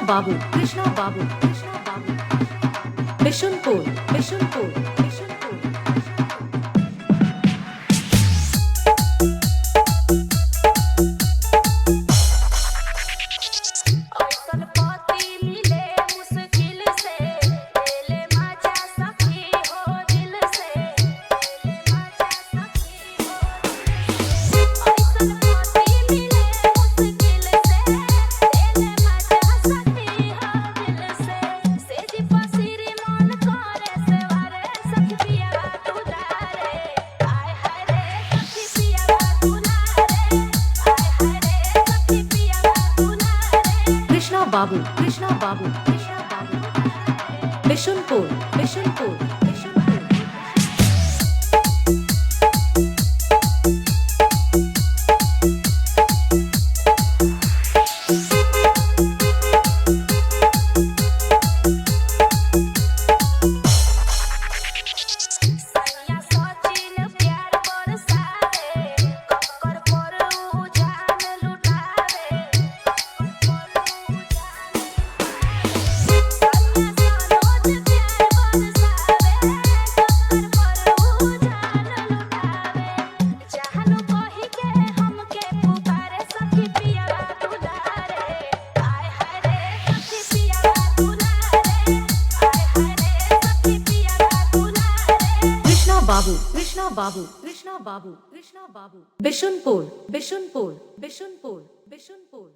Babu, Krishna Babu, Krishna Babu, Bishunpur, Bishunpur, Bishunpur. Babu, Krishna Babu, Krishna Babu, Bishunpur, Bishunpur, Bishunpur. Babu, Krishna Babu, Krishna Babu, Krishna Babu, Bishunpur, Bishunpur, Bishunpur, Bishunpur.